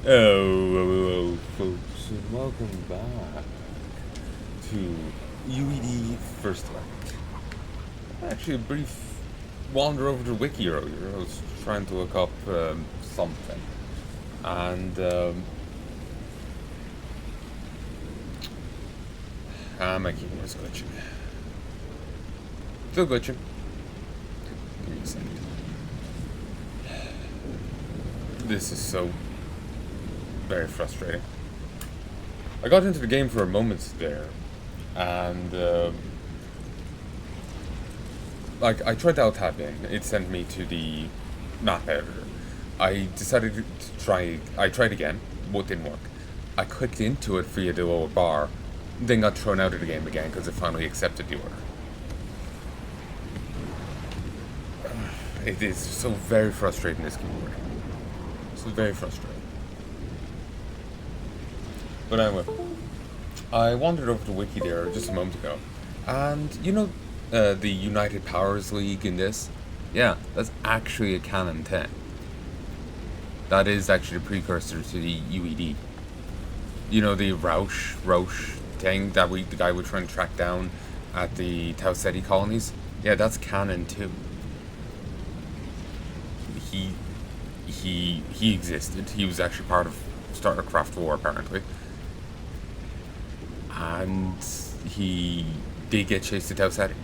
Hello, folks, and welcome back to UED First Light. Actually, a brief wander over to Wiki earlier. I was trying to look up something, and my keyboard's glitching. Still glitching. Give me a second. This is so very frustrating. I got into the game for a moment there, and like I tried to alt-tab in. It sent me to the map editor. I decided to try. I tried again. What didn't work. I clicked into it via the lower bar, then got thrown out of the game again because it finally accepted the order. It is so very frustrating, this keyboard. So very frustrating. But anyway, I wandered over to Wiki there just a moment ago, and you know the United Powers League in this? Yeah, that's actually a canon thing. That is actually the precursor to the UED. You know the Roche thing that the guy was trying to track down at the Tau Ceti colonies? Yeah, that's canon too. He existed. He was actually part of StarCraft War apparently. And he did get chased to Tau Ceti.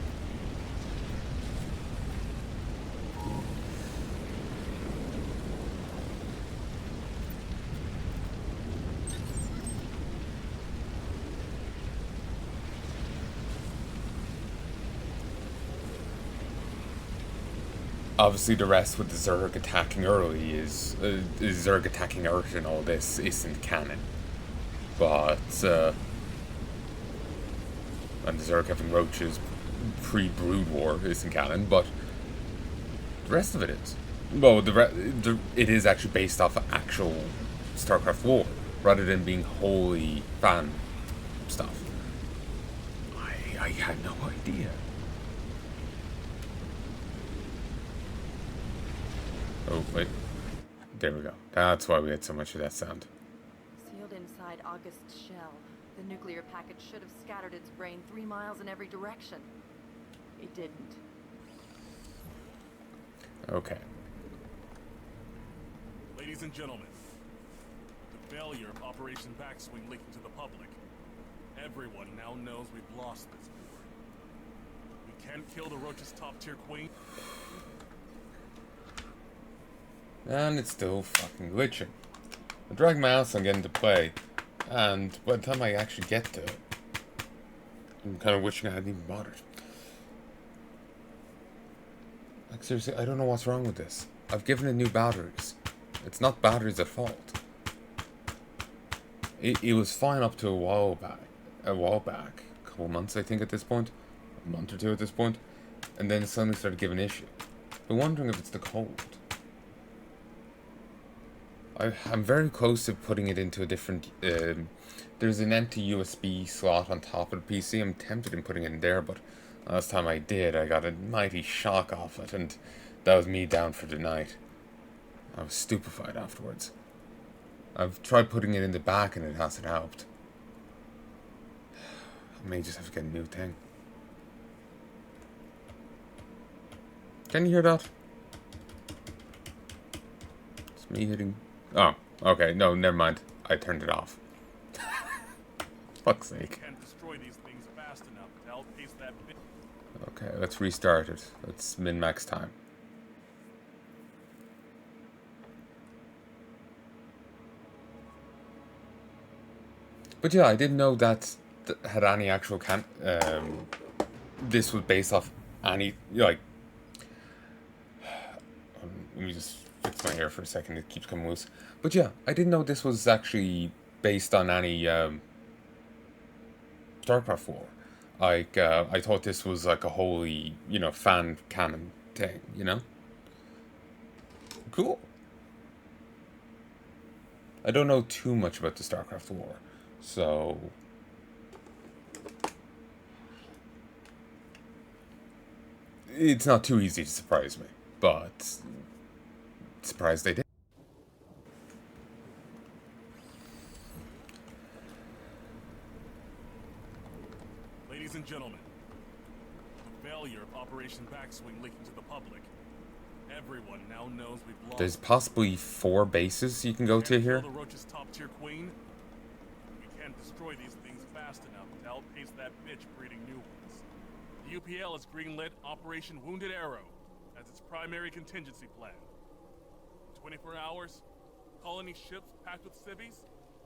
Obviously, the rest with the Zerg attacking early is Zerg attacking Earth and all this isn't canon. But and the Zerg having roaches pre-Brood War isn't canon, but the rest of it is. Well, it is actually based off of actual StarCraft War, rather than being wholly fan stuff. I had no idea. Oh, wait. There we go. That's why we had so much of that sound. Sealed inside August's shell, the nuclear package should have scattered its brain 3 miles in every direction. It didn't. Okay. Ladies and gentlemen, the failure of Operation Backswing leaking to the public. Everyone now knows we've lost this war. We can't kill the Roach's top-tier queen. And it's still fucking glitching. I drag my mouse and get into play, and by the time I actually get to it, I'm kind of wishing I hadn't even bothered. Like, seriously, I don't know what's wrong with this. I've given it new batteries. It's not batteries at fault. It was fine up to a while back. A couple months, I think, at this point. A month or two at this point. And then it suddenly started giving issue. I'm wondering if it's the cold. I'm very close to putting it into a different... there's an empty USB slot on top of the PC. I'm tempted in putting it in there, but last time I did, I got a mighty shock off it, and that was me down for the night. I was stupefied afterwards. I've tried putting it in the back, and it hasn't helped. I may just have to get a new thing. Can you hear that? It's me hitting... Oh, okay. No, never mind. I turned it off. Fuck's sake. Can't destroy these things fast enough to outpace that bit. Okay, let's restart it. Let's min-max time. But yeah, I didn't know that had any actual this was based off any, like... let me just fix my hair for a second, it keeps coming loose. But yeah, I didn't know this was actually based on any StarCraft War. Like, I thought this was like a wholly, fan canon thing, Cool. I don't know too much about the StarCraft War, so... It's not too easy to surprise me, but... Surprised they did. Ladies and gentlemen, the failure of Operation Backswing leaking to the public. Everyone now knows we've lost. There's possibly 4 bases you can go to here. The Roach's top-tier queen. We can't destroy these things fast enough to outpace that bitch breeding new ones. The UPL has greenlit Operation Wounded Arrow as its primary contingency plan. In 24 hours, colony ships packed with civvies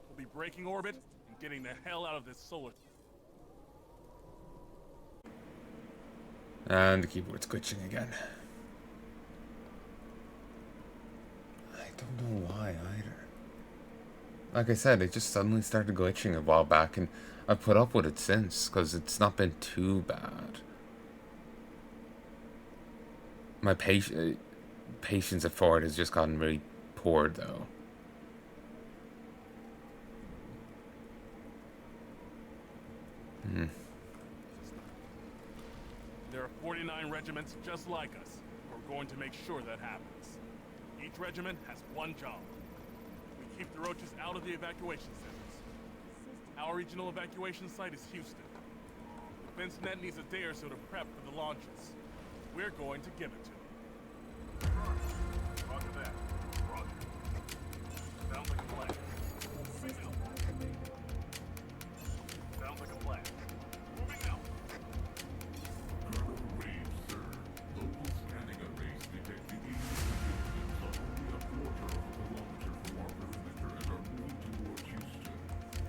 will be breaking orbit and getting the hell out of this solar. And the keyboard's glitching again. I don't know why either. Like I said, it just suddenly started glitching a while back, and I've put up with it since, because it's not been too bad. My patience for it has just gotten really poor, though. There are 49 regiments just like us. We're going to make sure that happens. Each regiment has one job. We keep the Roaches out of the evacuation centers. Our regional evacuation site is Houston. Defense Net needs a day or so to prep for the launches. We're going to give it to them. Roger that. Roger. Sounds like a plan. Sounds like a plan. Moving out.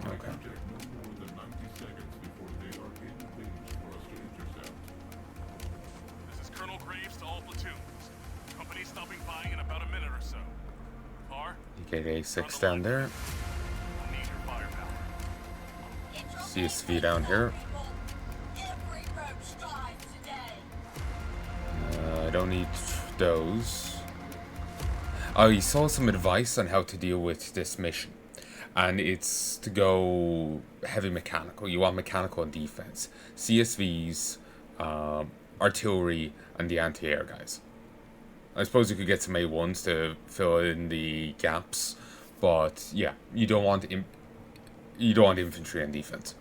Okay. This is Colonel Graves to all platoons. Company stopping by in about a minute or so. Car? You get A6 down there. I need your firepower. CSV down here. I don't need those. Oh, you saw some advice on how to deal with this mission. And it's to go heavy mechanical. You want mechanical and defense. CSVs, artillery, and the anti-air guys. I suppose you could get some A1s to fill in the gaps, but yeah, you don't want infantry and defense.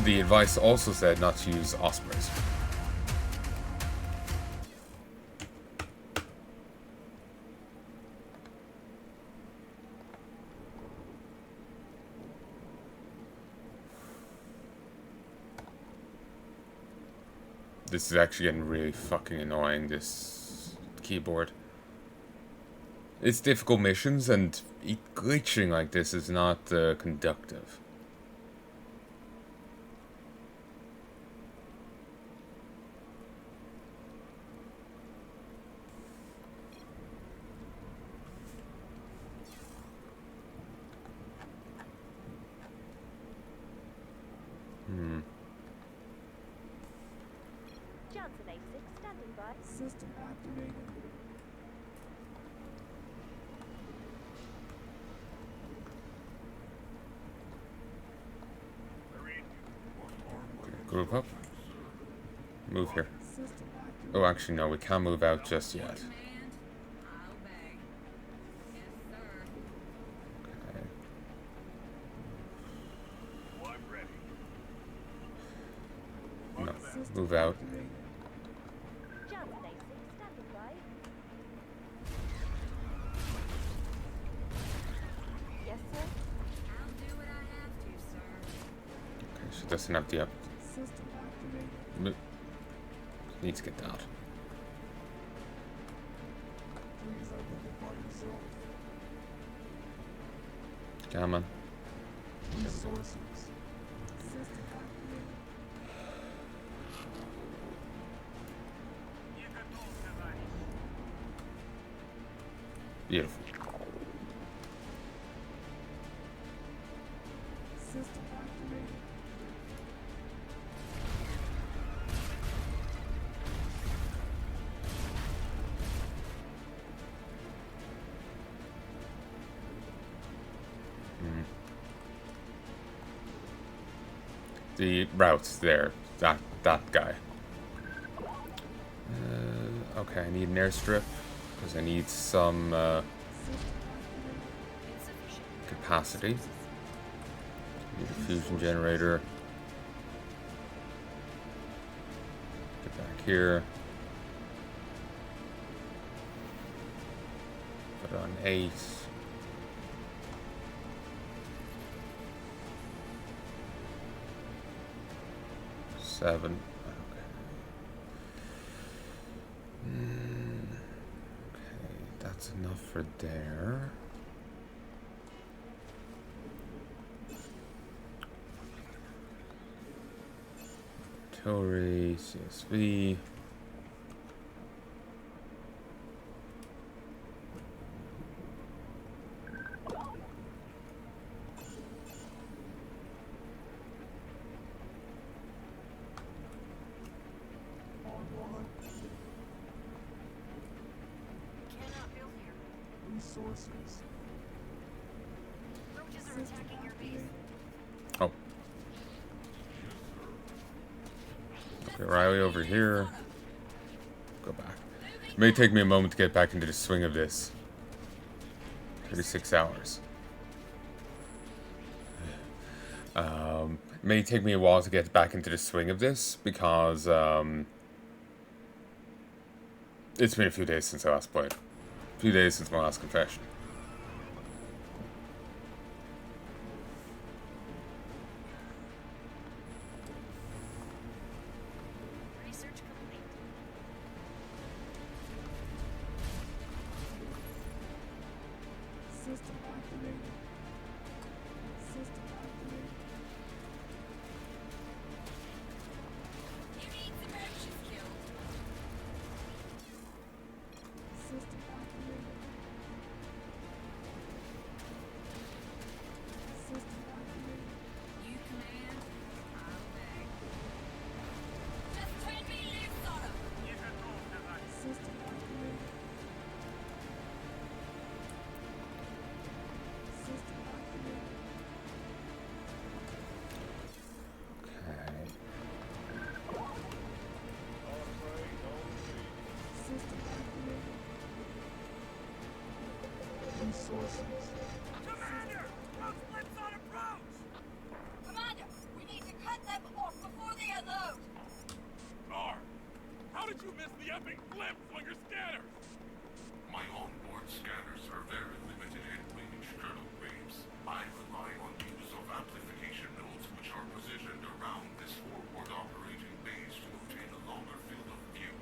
The advice also said not to use Ospreys. This is actually getting really fucking annoying, this keyboard. It's difficult missions, and glitching like this is not conductive. Johnson A6 standing by. System activated. Group up. Move here. System activated. Oh, actually, no, we can't move out just yet. Okay. No, move out. Johnson A6 standing by. Yes, sir. I'll do what I have to, sir. Okay, she doesn't have the up. System activated. Needs to get out. Please identify yourself. Come on. Resources. System activated. Beautiful. System activated. The routes there. That guy. Okay, I need an airstrip because I need some capacity. Need a fusion generator. Get back here. Put on 8. Seven. Okay. Okay, that's enough for there. Artillery, CSV. Cannot build here. Resources. Roaches are attacking your base. Oh. Okay, Riley over here. Go back. It may take me a moment to get back into the swing of this. 36 hours. It may take me a while to get back into the swing of this because it's been a few days since I last played. A few days since my last confession. Research complete. System activated. System activated. You need some roaches killed. System activated. System activated. You command, I'll obey. Just turn me loose on him. System activated. System activated. Okay. System activated. Resources. Commander, those flips on approach. Commander, we need to cut them off before they unload. Gar, how did you miss the epic flips on your scanners? My onboard scanners are very limited in range, Colonel Graves. I rely on the use of amplification nodes which are positioned around this forward operating base to obtain a longer field of view.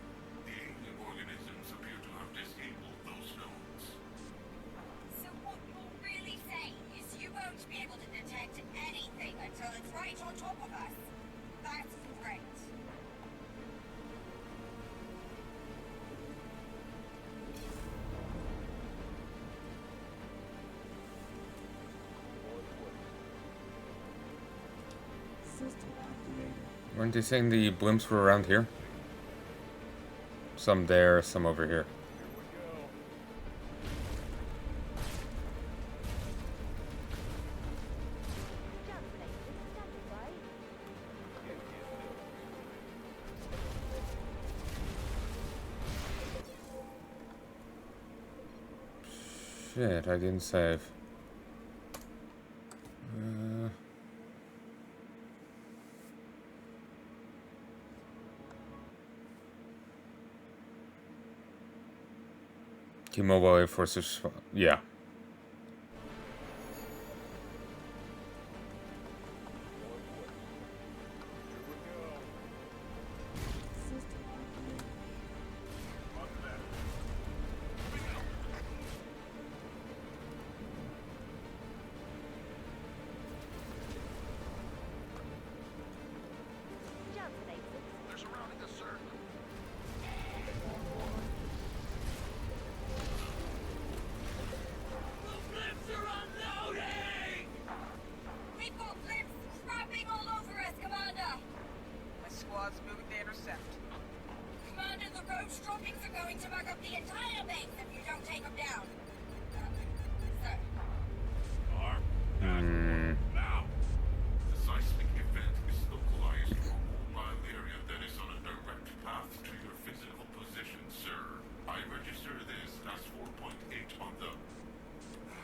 The alien organisms appear to have disabled those nodes. So what you're really saying is you won't be able to detect anything until it's right on top of us. That's great. System activated. Weren't they saying the blimps were around here? Some there, some over here. Johnson 86 standing by. Shit, I didn't save. Uh, T-Mobile Air Force, yeah. System activated. Johnson 86. They're surrounding us, sir. We've got flips scrapping all over us, Commander. My squad's moving to intercept. Commander, the roach droppings are going to back up the entire base if you don't take them down. Sir. Gar, Hmm. now! The seismic event is localized to a mobile area that is on a direct path to your physical position, sir. I register this as 4.8 on the...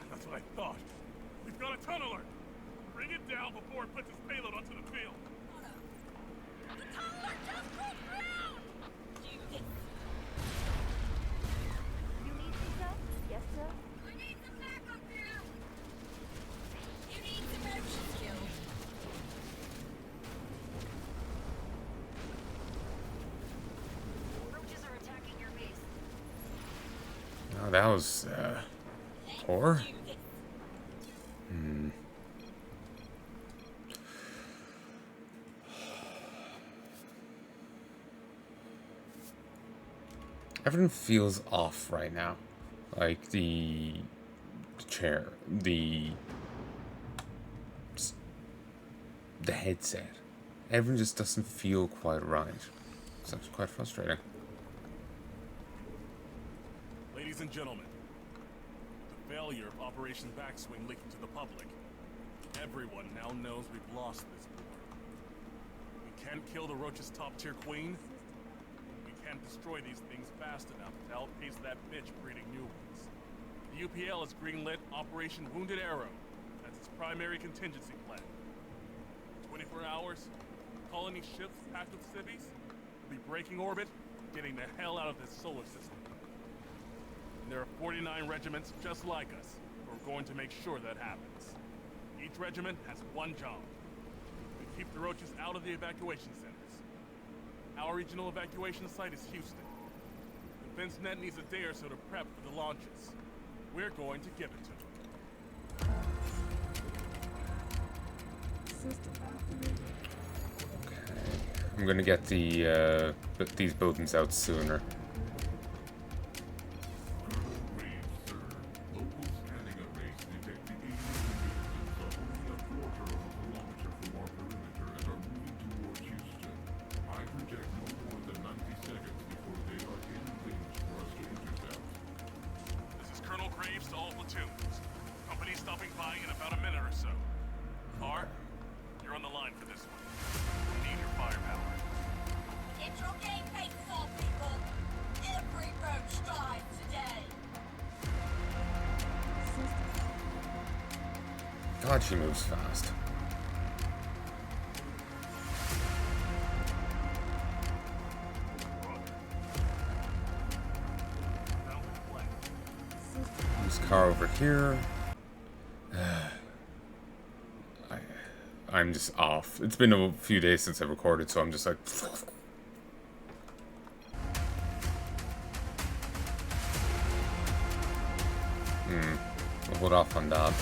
That's what I thought. We've got a tunneler! Bring it down before it puts its payload onto the field. The tunnel just broke ground! Judith, You need me, sir? Yes, sir. I need some backup here! You need some motion skills. Roaches are attacking your base. Oh, that was poor. Judith. Everything feels off right now. Like the chair, the headset. Everything just doesn't feel quite right. It's actually quite frustrating. Ladies and gentlemen, the failure of Operation Backswing leaking to the public. Everyone now knows we've lost this war. We can't kill the Roach's top-tier queen. We can't destroy these things fast enough to outpace that bitch breeding new ones. The UPL has greenlit Operation Wounded Arrow. That's its primary contingency plan. 24 hours, colony ships packed with civvies will be breaking orbit, getting the hell out of this solar system. And there are 49 regiments just like us who are going to make sure that happens. Each regiment has one job. We keep the Roaches out of the evacuation centers. Our regional evacuation site is Houston. DefenseNet needs a day or so to prep for the launches. We're going to give it to them. System activated. Okay. I'm gonna get the these buildings out sooner. This is Colonel Graves to all platoons. Company stopping by in about a minute or so. R, you're on the line for this one. We need your firepower. Get your game faces on, people! Every roach died today! God, she moves fast. Sounds like a plan. This car over here. I'm just off. It's been a few days since I recorded, so I'm just like. We'll hold off on that.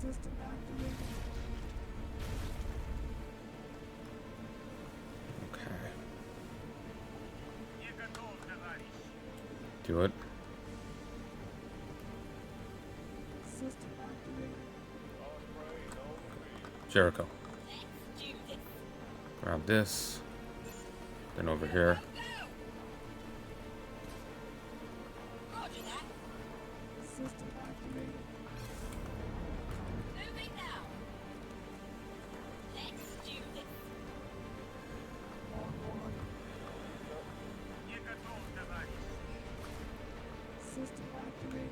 System activated. Okay. Do it. System activated. Jericho. Judith, Grab this. Then over here. roger that. System activated. Moving now. Let's do this. System activated.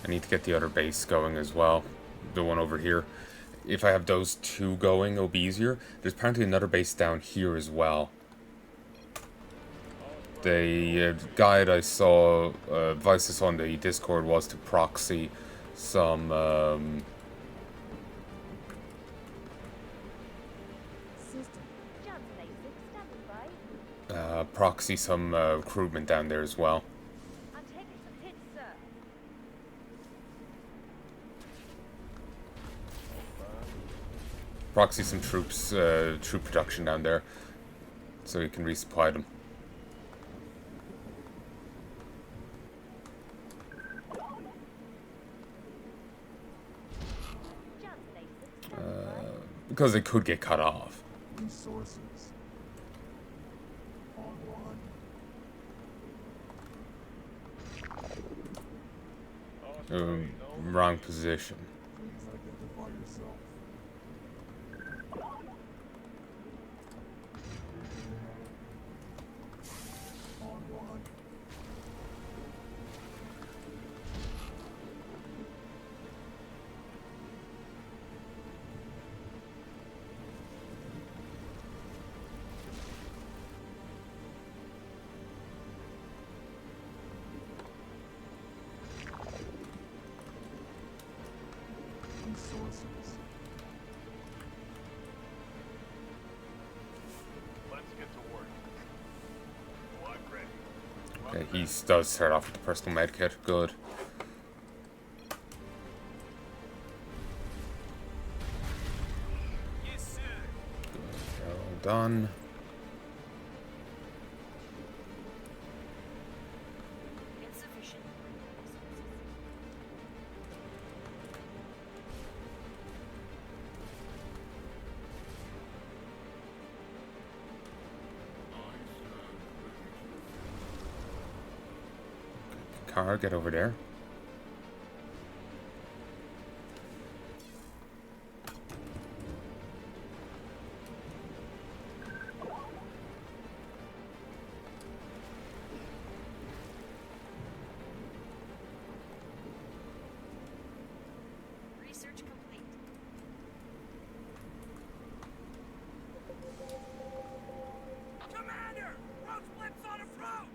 I need to get the other base going as well. The one over here. If I have those two going, it'll be easier. There's apparently another base down here as well. The guide I saw, advice I saw on the Discord was to proxy some System. Johnson 86, standing by. proxy some recruitment down there as well. I'm taking some hits, sir. Proxy some troops, troop production down there, so you can resupply them. because they could get cut off. Resources. Online. Wrong position. Please identify yourself. Online. Resources. Let's get to work. Squad ready. Okay, he does start off with the personal med kit. Good. Yes, sir. Well done. Insufficient. Car, get over there. Research complete. Commander! Road splits on approach!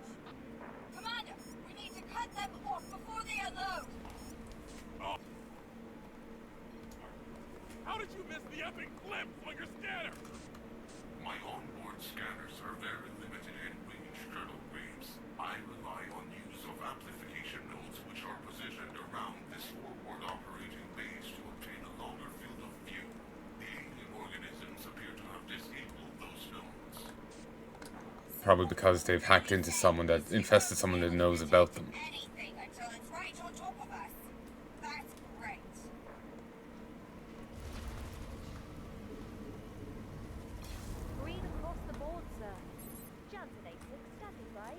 Commander, we need to cut them off before they unload. How did you miss the epic glimpse on your scanner? My onboard scanners are very limited in range, Colonel Graves. I rely on use of amplification nodes which are positioned around this forward operating base to obtain a longer field of view. The alien organisms appear to have disabled those nodes. Probably because they've hacked into someone that infested someone that knows about them. Anything until it's right on top of us. That's great. Green across the board, sir. Johnson A6 standing by.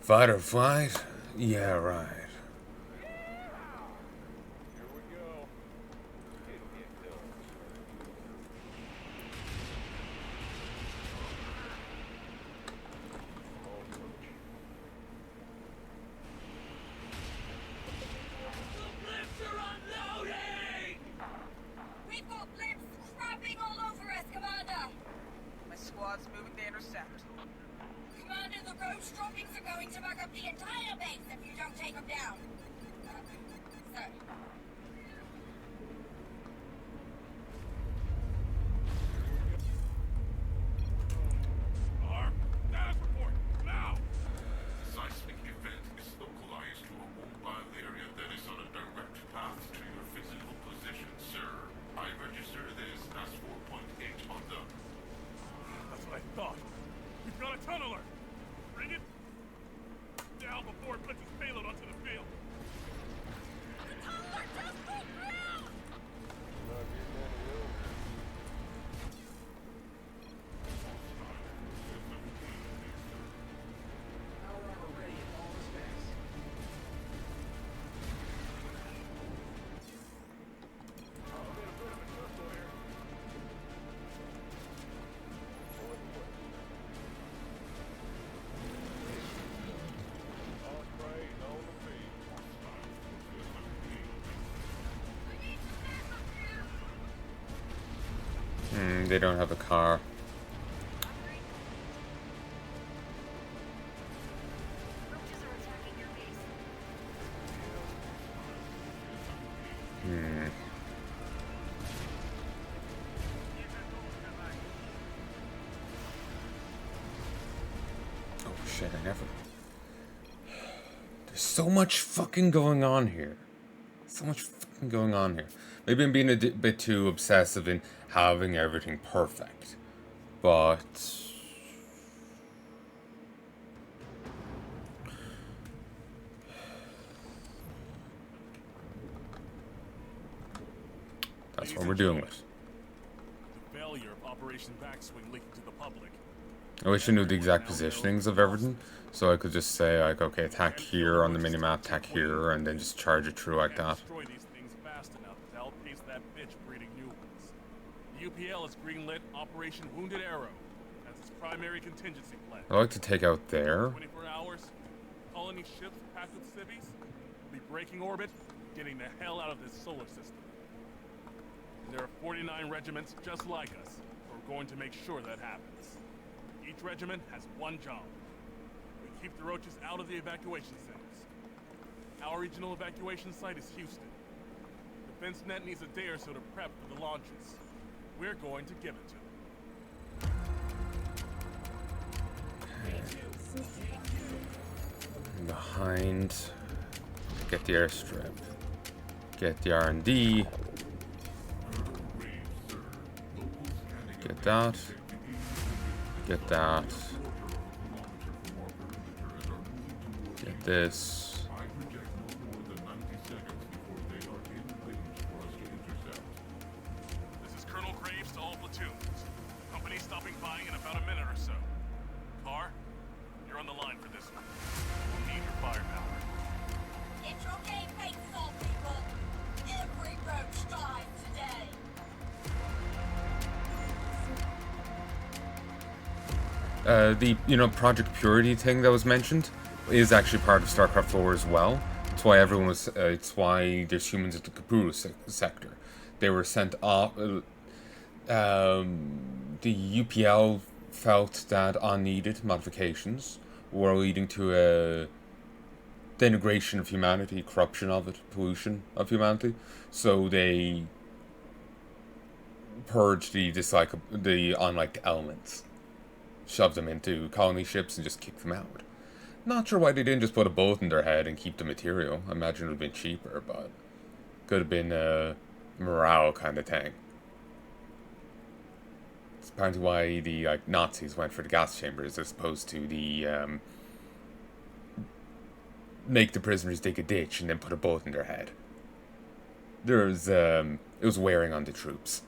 Fight or flight? Yeah, right. Here we go. We've got blimps crapping all over us, Commander. My squad's moving to intercept. Commander, the roach droppings are going to back up the entire base if you don't take them down. Sir. Arm, status report, now! Seismic event is localized to a mobile area that is on a direct path to your physical position, sir. I register this as 4.8 on the... That's what I thought. We've got a tunneler. Bring it down before it puts its payload onto the field. The tunnel just broke through! They don't have a car. Roaches are attacking your base. Oh shit, I never... There's so much fucking going on here. So much fucking going on here. Maybe I'm being a bit too obsessive in having everything perfect. But... what we're doing with. The failure of Operation Backswing leaking to the public. I wish I knew the exact positionings of everything, so I could just say, like, okay, attack here on the minimap, attack here, and then just charge it through like that. Destroy these things fast enough to outpace that bitch breeding new ones. The UPL has greenlit Operation Wounded Arrow as its primary contingency plan. I'd like to take out there. 24 hours, colony ships packed with civvies will be breaking orbit, getting the hell out of this solar system. And there are 49 regiments just like us who are going to make sure that happens. Each regiment has one job. We keep the roaches out of the evacuation centers. Our regional evacuation site is Houston. Defense Net needs a day or so to prep for the launches. We're going to give it to them. Behind. Get the airstrip. Get the R&D. Get that. Get that. Get this. This is Colonel Graves to all platoons. Company stopping by in about a minute or so. Carr, you're on the line for this one. We'll need your firepower. Get your game faces on, people. Every roach dies today. The Project Purity thing that was mentioned is actually part of StarCraft lore as well. It's why everyone was. It's why there's humans at the Kapuru sector. They were sent off. The UPL felt that unneeded modifications were leading to a denigration of humanity, corruption of it, pollution of humanity. So they purged the unliked elements. Shove them into colony ships and just kick them out. Not sure why they didn't just put a bullet in their head and keep the material. I imagine it would have been cheaper, but could have been a morale kind of thing. It's apparently why the Nazis went for the gas chambers as opposed to the make the prisoners dig a ditch and then put a bullet in their head. It was wearing on the troops.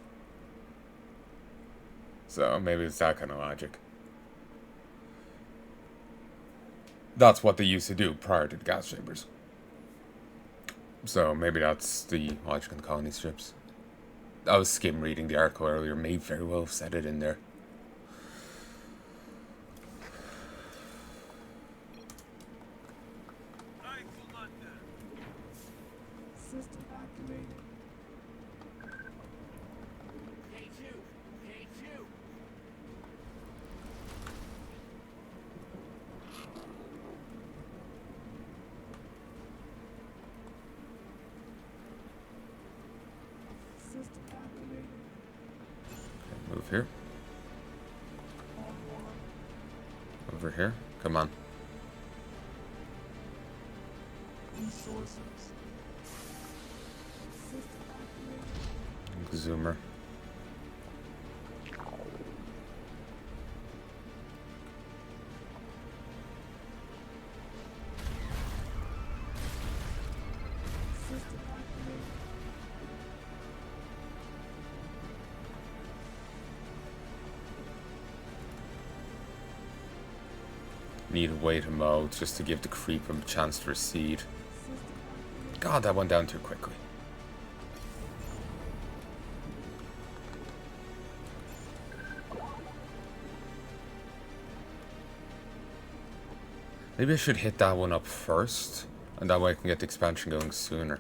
So maybe it's that kind of logic. That's what they used to do prior to the gas chambers. So maybe that's the logic in the colony strips. I was skim reading the article earlier, may very well have said it in there. System activated. System activated. Okay, move here. Over here. Come on. Resources. System activated. Zoomer. System activated. Need a way to mow just to give the creep a chance to recede. God, that went down too quickly. Maybe I should hit that one up first, and that way I can get the expansion going sooner.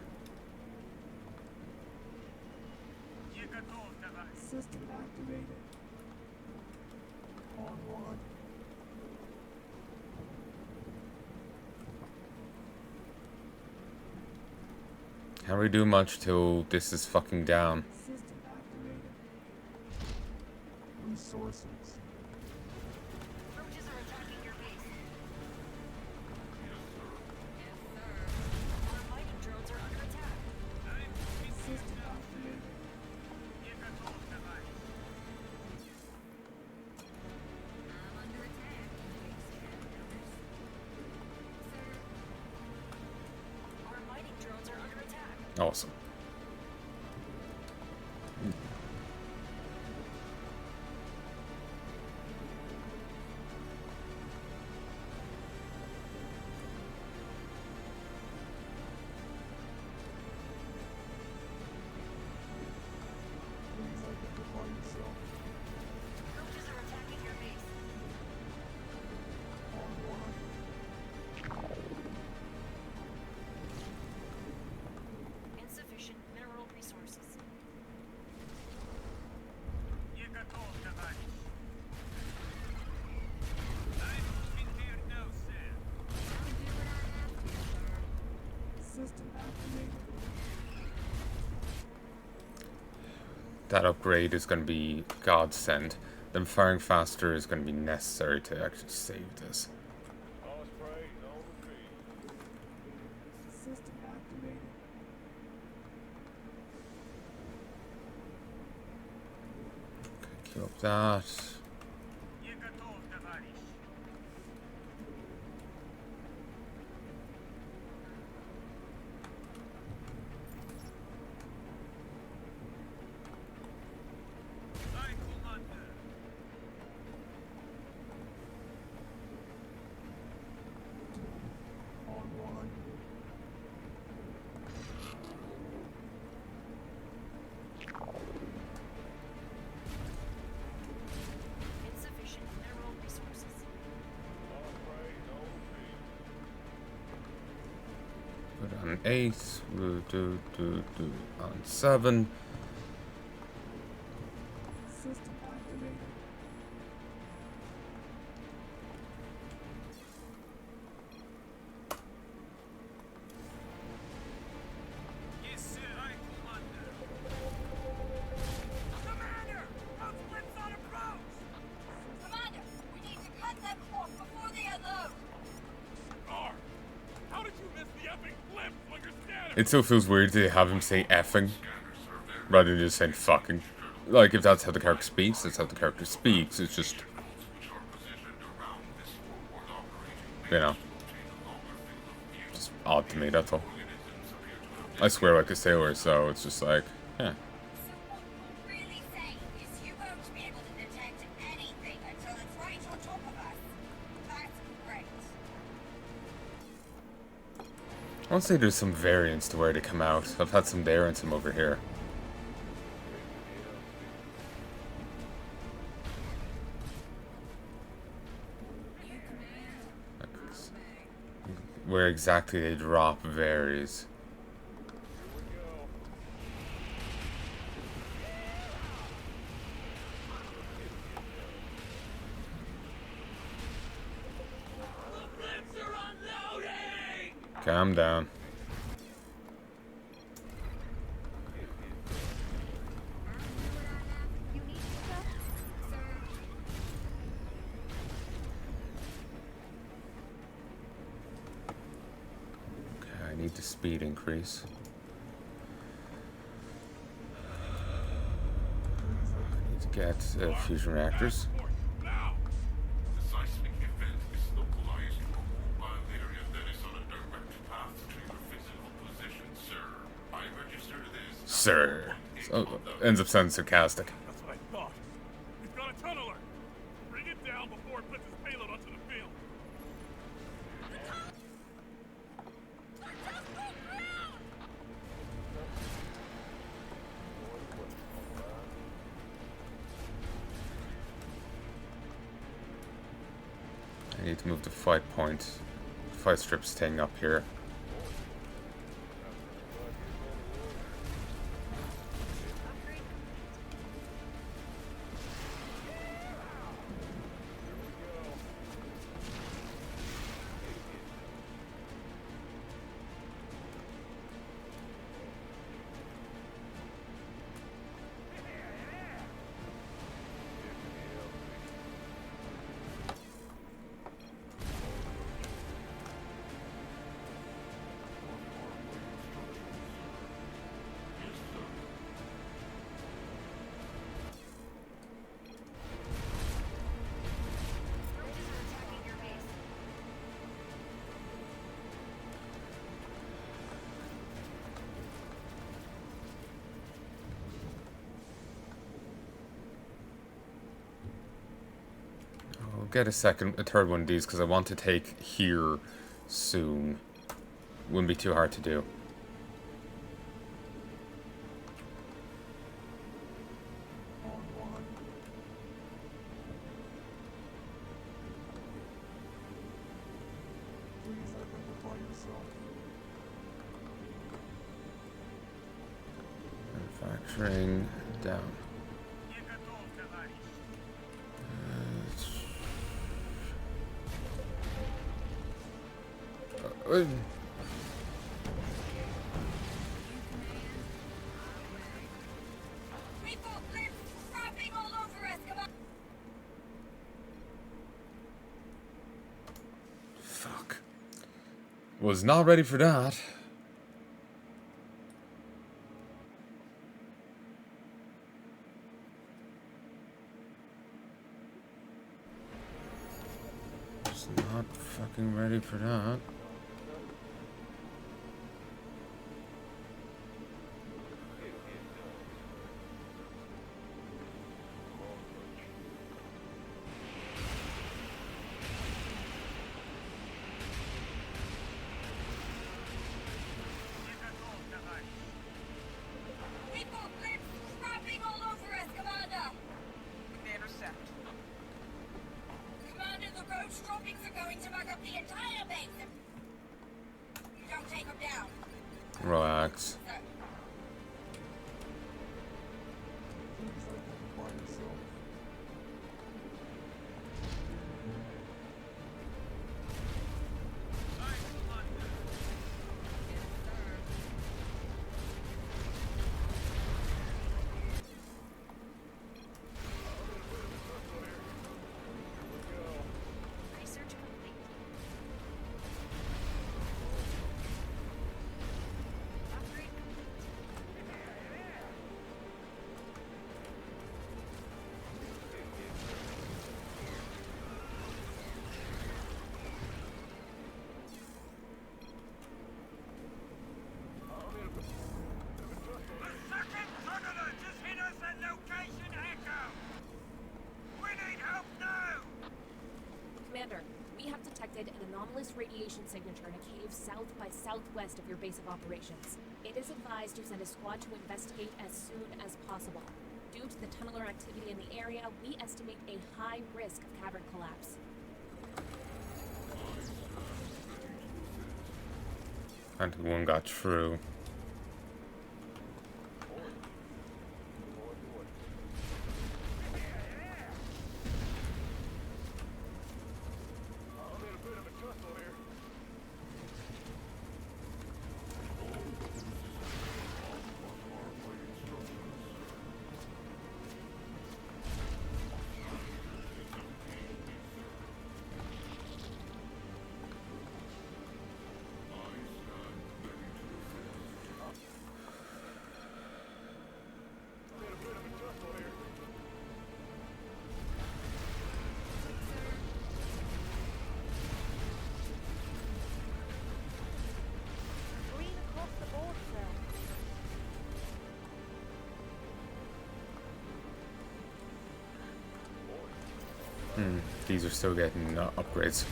System activated. Online. Can't really do much till this is fucking down. System activated. Resources. Roaches are attacking your base. Yes, sir. Our mining drones are under attack. System activated. I'm under attack. Sir. Our mining drones are under attack. Awesome. that upgrade is going to be godsend. Then firing faster is going to be necessary to actually save this. System activated. Queue up that. On one. Insufficient mineral resources. Put on 8. We'll do on 7. System activated. Yes, sir, I commander. Commander! Outsplits on approach! Commander, we need to cut them off before they unload. Star! How did you miss the epic glimpse when you're standing? It still feels weird to have him say effing rather than just saying fucking. Like, if that's how the character speaks, that's how the character speaks. It's just, you know, just odd to me, that's all. I swear like a sailor, so it's just like, yeah. So what you're really saying is you won't be able to detect anything until it's right on top of us. That's great. I want to say there's some variance to where they come out. I've had some there and some over here. Where exactly they drop varies. Calm down. You need stuff? Okay, I need the speed increase. I need to get fusion reactors. Now! The seismic event is localized to a mobile area that is on a direct path to your physical position, sir. I registered this. Sir. So, ends up sounding sarcastic. That's what I thought. We've got a tunneler! Bring it down before it puts its payload onto the field. I need to move the fight point. Fight strip staying up here. I'll get a third one of these because I want to take here soon. Wouldn't be too hard to do. On one. Please identify yourself. Manufacturing down. Refocus! Was not ready for that. Was not fucking ready for that. We've got blips scrapping all over us, Commander! Intercept. Commander, the roach droppings are going to mug up the entire base. You don't take them down. Relax. So, Please identify yourself. Research complete. Upgrade complete. The second tunnel just hit us at location Echo! We need help now! Commander, we have detected an anomalous radiation signature in a cave south by southwest of your base of operations. It is advised to send a squad to investigate as soon as possible. Due to the tunneler activity in the area, we estimate a high risk of cavern collapse. And one got through. Green across the board, sir. These are still getting upgrades.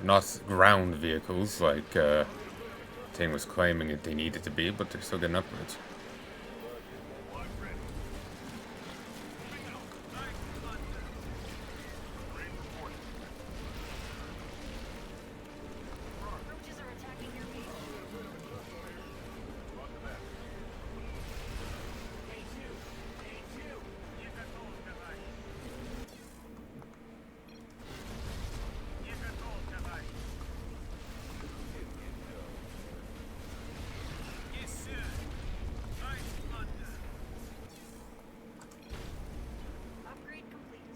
Not ground vehicles like Ting was claiming it they needed to be, but they're still getting upgrades. Roaches are attacking your base. Yes, sir. Right under. Upgrade complete.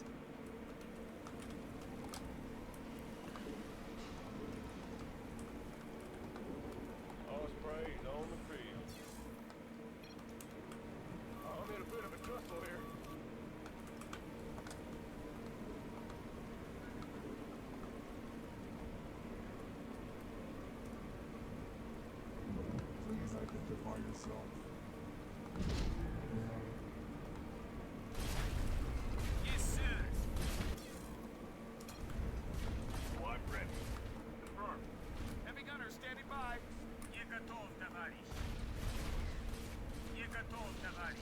Osprey's on the field. I'm in a bit of a tussle here. Please identify yourself. Yes, sir. Squad ready. Confirmed. Heavy gunner standing by. You готов, товарищ. You готов, товарищ.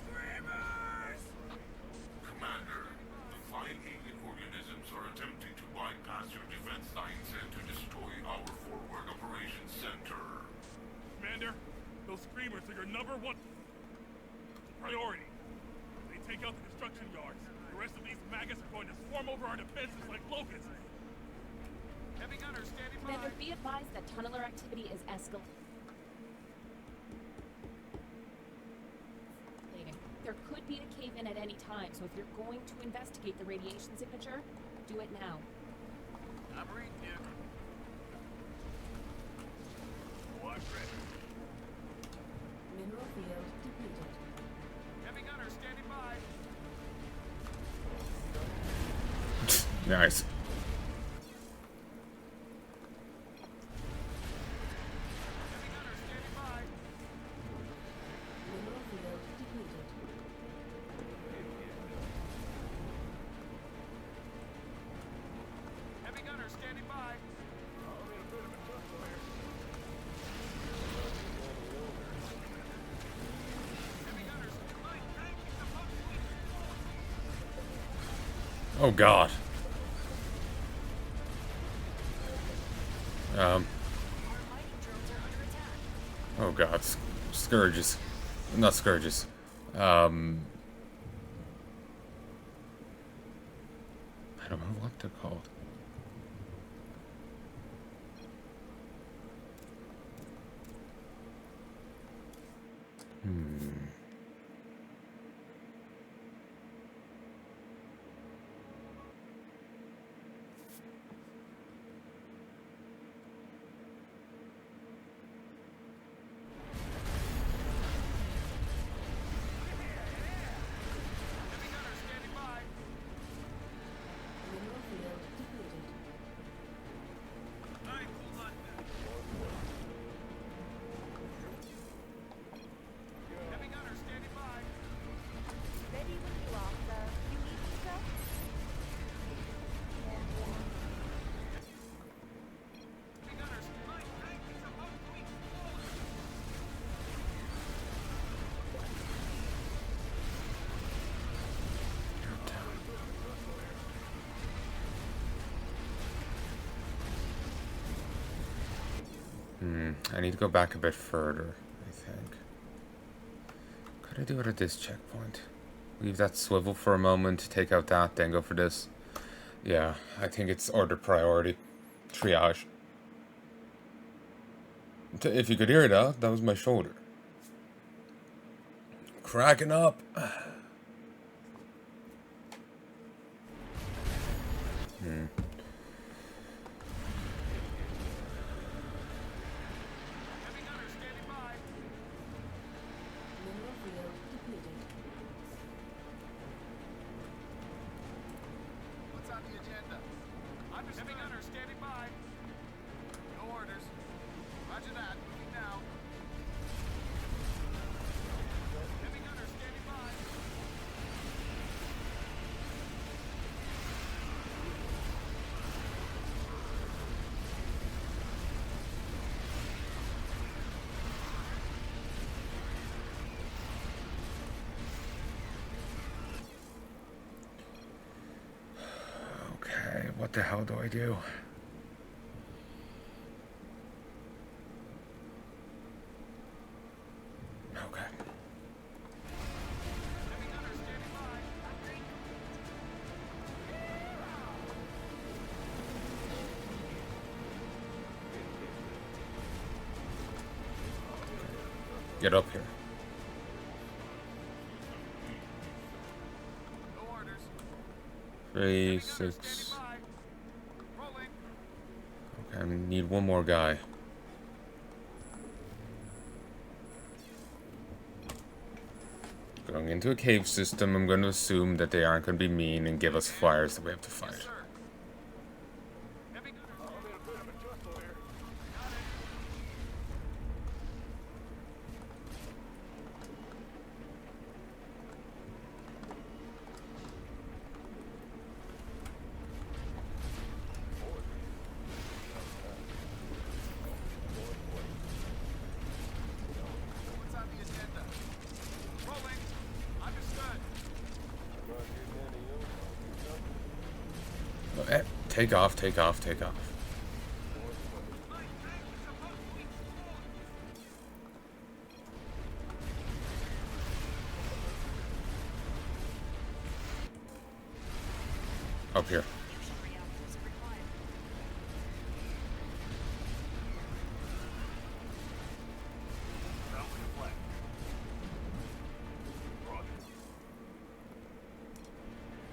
Screamers! Commander, the flying alien organisms are attempting to bypass your defense lines and to destroy our forward operations center. Commander, those screamers are your #1 priority. They take out the construction yards. Your rest of these maggots are going to swarm over our defenses like locusts. Heavy gunner standing by. Commander, be advised that tunneler activity is escalating. There could be a cave-in at any time, so if you're going to investigate the radiation signature, do it now. I'm reading you. Watch ready. Mineral field depleted. Heavy gunner standing by. Nice. Heavy gunner standing by. Mineral field depleted. Heavy gunner standing by. Heavy gunner standing by. Oh God. Oh God. Scourges. Not scourges. I don't know what they're called. Heavy gunner standing by. Mineral field depleted. Alright, hold on now. Heavy gunner standing by. Ready when you are, sir. You need me, sir? Heavy gunner standing by. Tank is about to explode. I need to go back a bit further, I think. Could I do it at this checkpoint? Leave that swivel for a moment, take out that, then go for this. Yeah, I think it's order priority. Triage. If you could hear that, that was my shoulder. Cracking up. Heavy gunner standing by. Mineral field depleted. What's on the agenda? Heavy gunner standing by. No orders. Roger that. Moving now. Heavy gunner standing by. Okay, what the hell do I do? Okay. Heavy gunner standing by. Get up here. No orders. 3, Heavy gunner 6. standing by. Rolling. Okay, I need one more guy. Going into a cave system, I'm going to assume that they aren't going to be mean and give us flyers that we have to fight. Sir. Heavy gunner. I'm in a bit of a tussle here. Got it. What's on the agenda? Rolling. Understood. Take off, take off, take off. My tank is about to explode. Up here.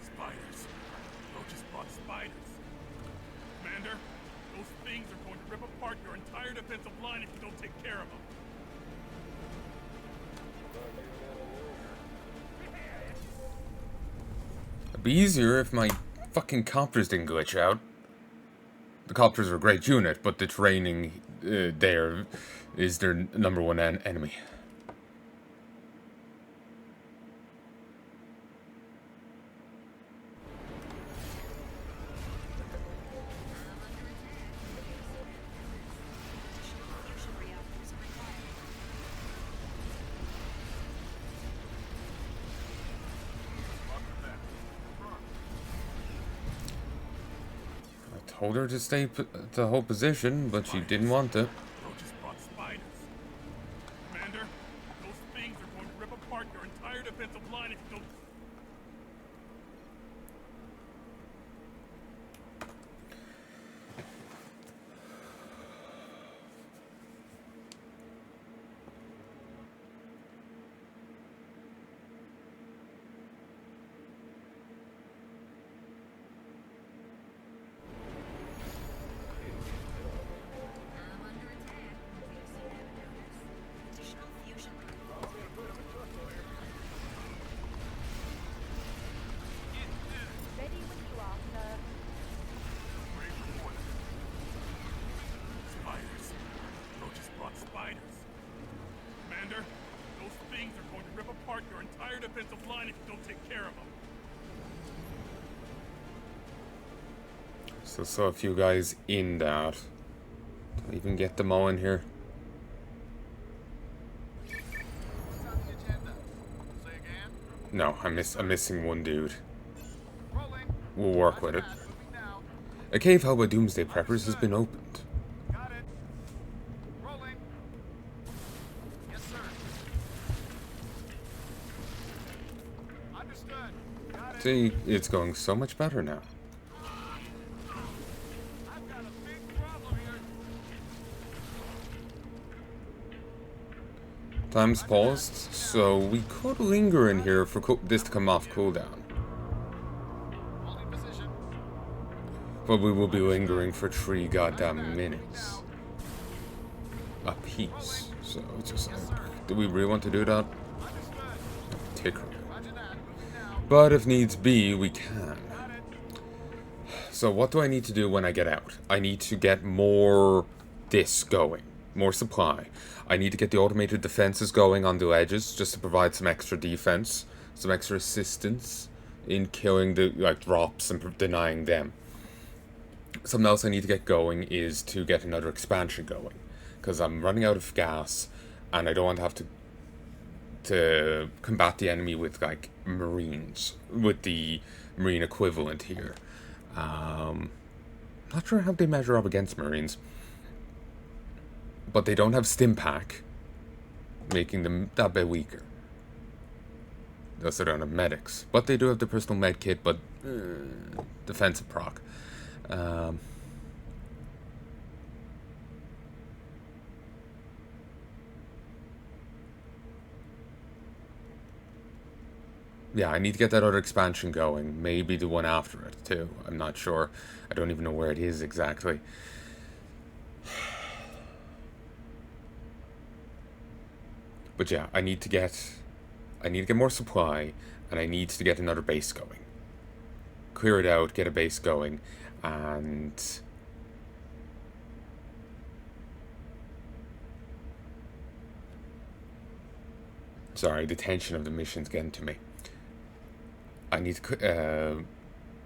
Spiders. Roaches brought spiders. Commander, those things are going to rip apart your entire defensive line if you don't take care of them. It'd be easier if my fucking copters didn't glitch out. The copters are a great unit, but the training there is their number one enemy. Told her to stay to hold position, but she didn't want to. Roaches brought spiders. Commander, those things are going to rip apart your entire defensive line if you don't. Ready when you are, sir. Spiders. Roaches brought spiders. Commander, those things are going to rip apart your entire defensive line if you don't take care of them. So saw a few guys in that. Don't even get them all in here. No, I'm missing one dude. We'll work with it. A cave held by Doomsday Preppers has been opened. Got it. Rolling. Yes, sir. Understood. Got it. See, it's going so much better now. I've got a big problem here. Time's paused, so we could linger in here for this to come off cooldown. Holding position. But we will be lingering for 3 goddamn minutes. A piece. So it's just like, do we really want to do that? Tick. But if needs be, we can. So what do I need to do when I get out? I need to get more this going. More supply. I need to get the automated defenses going on the ledges just to provide some extra defense. Some extra assistance in killing the drops and denying them. Something else I need to get going is to get another expansion going. Because I'm running out of gas and I don't want to have to combat the enemy with marines. With the marine equivalent here. Not sure how they measure up against marines. But they don't have Stimpack, making them that bit weaker. They also don't have medics. But they do have the personal med kit, but defensive proc. Yeah, I need to get that other expansion going. Maybe the one after it, too. I'm not sure. I don't even know where it is exactly. But yeah, I need to get more supply, and I need to get another base going. Clear it out, get a base going, and sorry, the tension of the mission's getting to me. I need to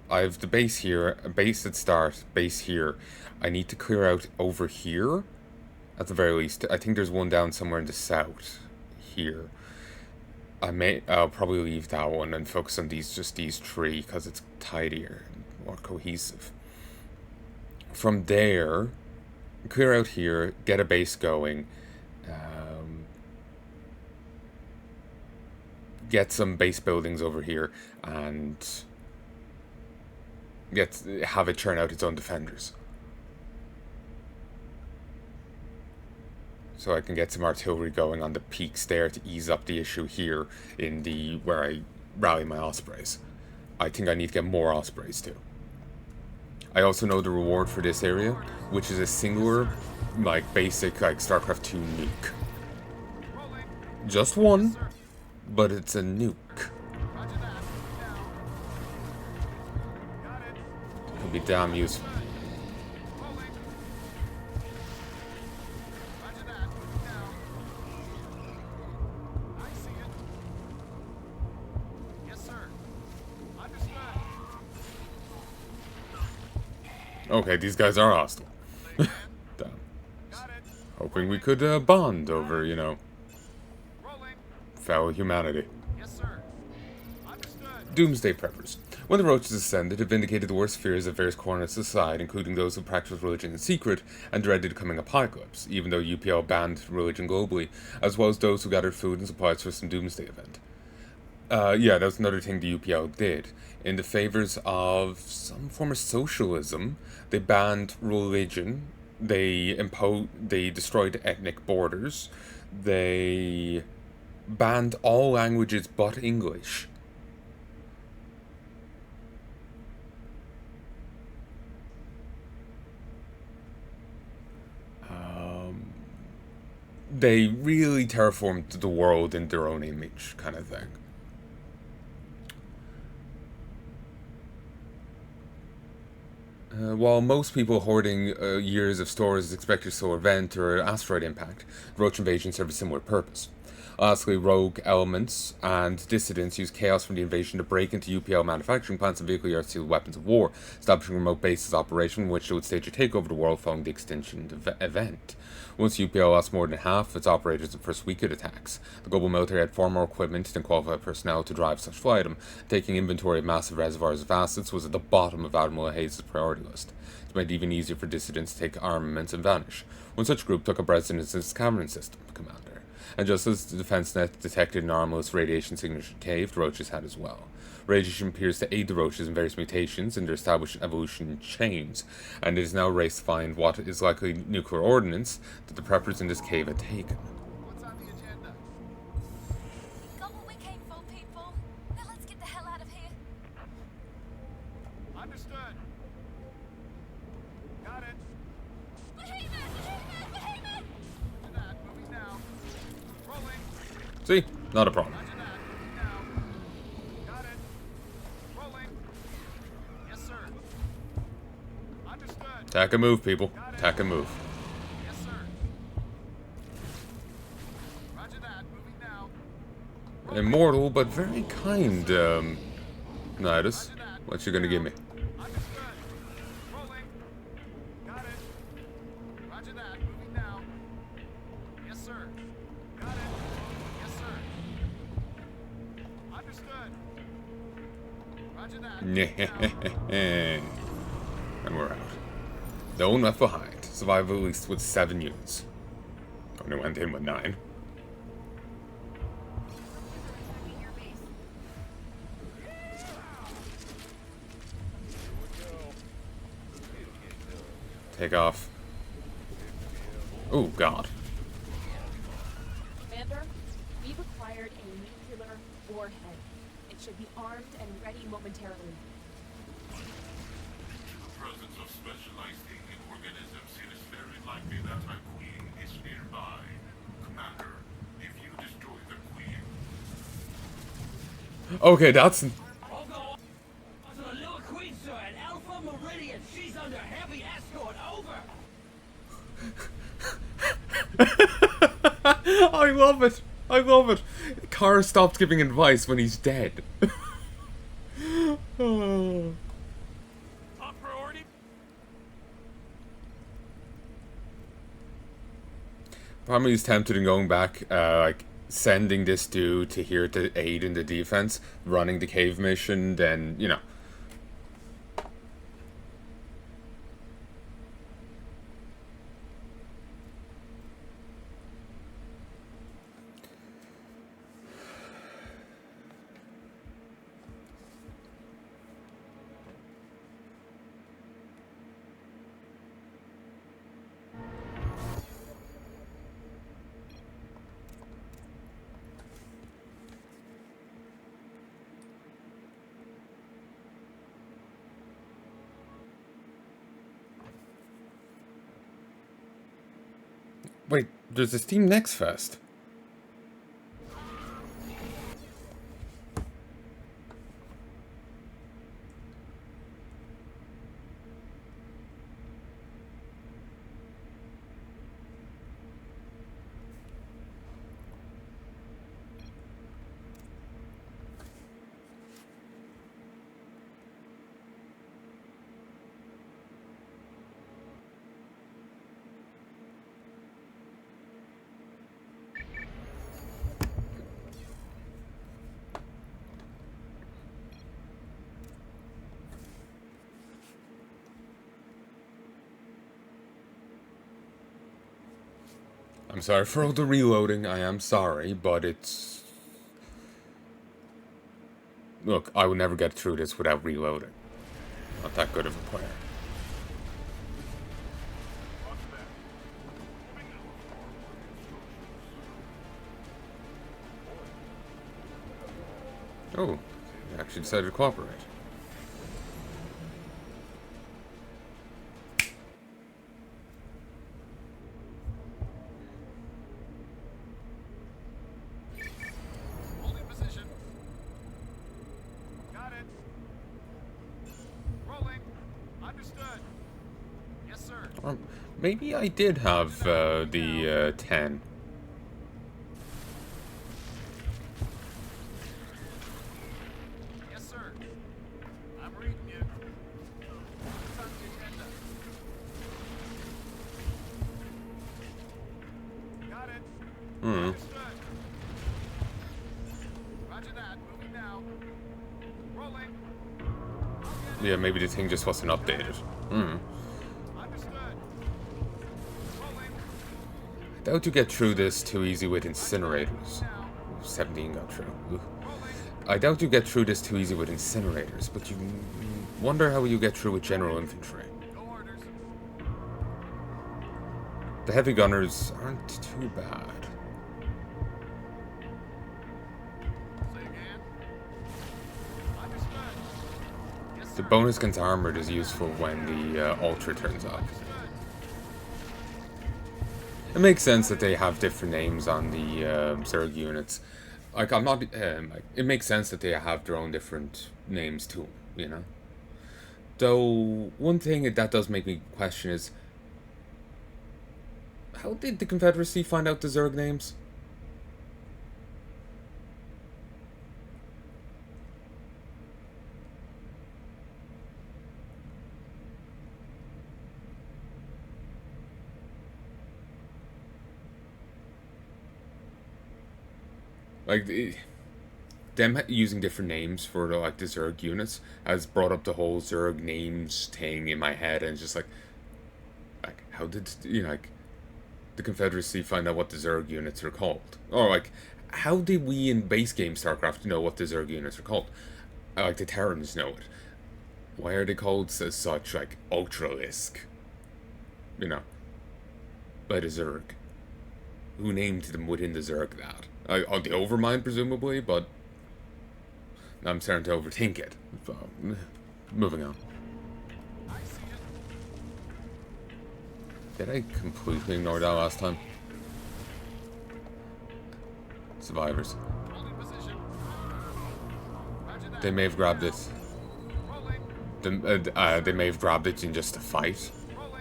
I have the base here, a base at start, base here. I need to clear out over here, at the very least. I think there's one down somewhere in the south. Here. I'll probably leave that one and focus on these 3 because it's tidier and more cohesive. From there, clear out here, get a base going, get some base buildings over here, and have it churn out its own defenders. So I can get some artillery going on the peaks there to ease up the issue here in the where I rally my ospreys. I think I need to get more ospreys too. I also know the reward for this area, which is a singular, like basic like StarCraft 2 nuke. Just one, but it's a nuke. Could be damn useful. Okay, these guys are hostile. Damn. Hoping we could bond over, you know, fellow humanity. Doomsday Preppers. When the Roaches ascended, it vindicated the worst fears of various corners of society, including those who practiced religion in secret and dreaded coming apocalypse, even though UPL banned religion globally, as well as those who gathered food and supplies for some doomsday event. Yeah, that was another thing the UPL did. In the favors of some form of socialism, they banned religion, they destroyed ethnic borders, they banned all languages but English. They really terraformed the world in their own image, kind of thing. While most people hoarding years of stores is expected to solar event or asteroid impact, Roach invasion serve a similar purpose. Lastly, rogue elements and dissidents use chaos from the invasion to break into UPL manufacturing plants and vehicle yards to steal weapons of war, establishing remote bases operation in which they would stage a takeover of the world following the extinction event. Once UPL lost more than half its operators in the first week of attacks, the global military had far more equipment than qualified personnel to drive such flight. Taking inventory of massive reservoirs of assets was at the bottom of Admiral Hayes' priority list. It made it even easier for dissidents to take armaments and vanish. One such group took up residence in its Cameron system, Commander. And just as the defense net detected an anomalous radiation signature cave, the Roaches had as well. Radiation appears to aid the Roaches in various mutations in their established evolution chains, and it is now a race to find what is likely nuclear ordnance that the preppers in this cave had taken. What's on the agenda? Got what we came for, people. Now let's get the hell out of here. Understood. Got it. Behemoth! Behemoth! To that, moving now. Rolling. See? Not a problem. Roger that, moving now. Got it. Rolling. Yes, sir. Understood. Attack and move, people. Attack and move. Yes, sir. Roger that, moving now. Immortal, but very kind, Nidus. What you gonna give me? Understood. Rolling. Got it. Roger that, moving now. Yes, sir. Got it. Yes, sir. Understood. Roger that. And we're out. No one left behind. Survived at least with 7 units. Only went in with 9. Take off. Oh, God. Commander, we've acquired a nuclear warhead. It should be armed and ready momentarily. Due to the presence of specialized alien organisms, it is very likely that a queen is nearby. Commander, if you destroy the queen... Okay, that's... I'll go on to the little queen, sir, at Alpha Meridian. She's under heavy escort. Over. I love it. I love it. Carr stopped giving advice when he's dead. Oh. Top priority? Probably he's tempted in going back, like, sending this dude to here to aid in the defense, running the cave mission, then, you know. Wait, there's a Steam Next Fest. I'm sorry for all the reloading, I am sorry, but it's... Look, I would never get through this without reloading. Not that good of a player. Oh, you actually decided to cooperate. Holding position. Got it. Rolling. Understood. Yes, sir. Maybe I did have the 10. Yes, sir. I'm reading you. What's on the agenda? Got it. Understood. Roger that. Moving now. Rolling. Yeah, maybe the thing just wasn't updated. Understood. I doubt you get through this too easy with incinerators. 17 got through. Ugh. I doubt you get through this too easy with incinerators, but you wonder how you get through with general infantry. No orders. The heavy gunners aren't too bad. Say again. Understood. Yes, The sir. bonus against armored is useful when the Ultra turns up. It makes sense that they have different names on the Zerg units. Like, I'm not... it makes sense that they have their own different names too, you know? Though, one thing that does make me question is... How did the Confederacy find out the Zerg names? Like, them using different names for, like, the Zerg units has brought up the whole Zerg names thing in my head, and it's just like, how did, you know, like, the Confederacy find out what the Zerg units are called? Or, like, how did we in base game StarCraft know what the Zerg units are called? Like, the Terrans know it. Why are they called as such, like, Ultralisk? You know, by the Zerg. Who named them within the Zerg that? On the Overmind, presumably, but I'm starting to overthink it. So, moving on. I see it. Did I completely ignore that last time? Survivors. Holding position. Roger that. They may have grabbed it. Rolling. They may have grabbed it in just a fight.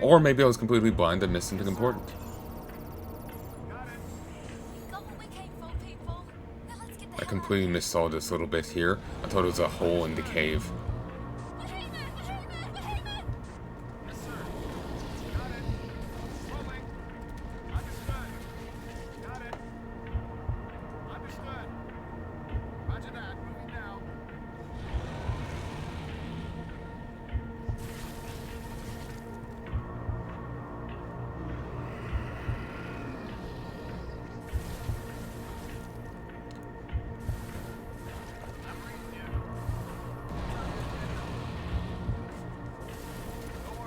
Or maybe I was completely blind and missed something important. Got it. Got what we came for, people. Now let's get the I hell completely missaw this little bit here. I thought it was a hole in the cave. Behemoth! Behemoth! Behemoth! Yes, sir. Got it. Rolling. Understood. Got it. Understood. Roger that. Moving now. I'm reading you. No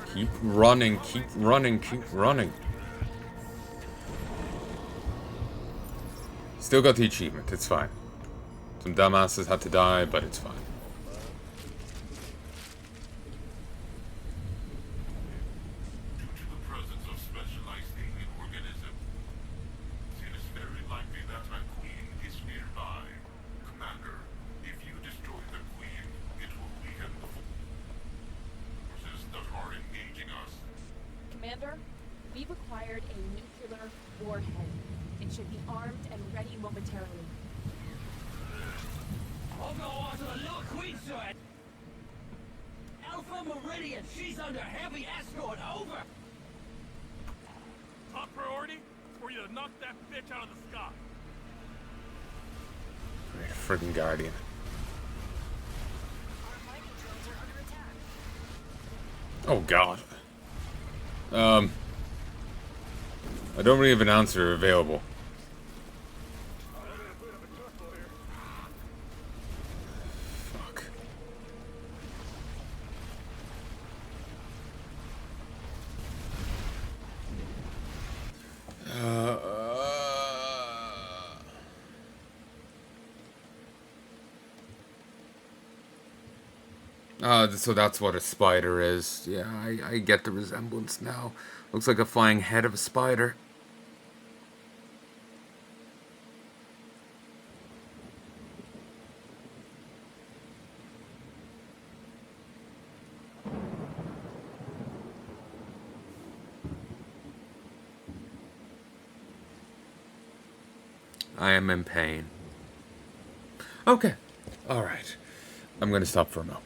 orders. Keep running, keep running, keep running. Still got the achievement, it's fine. Some dumbasses had to die, but it's fine. Due to the presence of specialized alien organism, nuclear warhead. It should be armed and ready momentarily. I'll go on to the Little Queen side. Alpha Meridian, she's under heavy escort, over. Top priority for you to knock that bitch out of the sky. Friggin' Guardian. Oh god. I don't really have an answer available. Fuck. So that's what a spider is. Yeah, I get the resemblance now. Looks like a flying head of a spider. I am in pain. Okay. Alright. I'm gonna stop for a moment.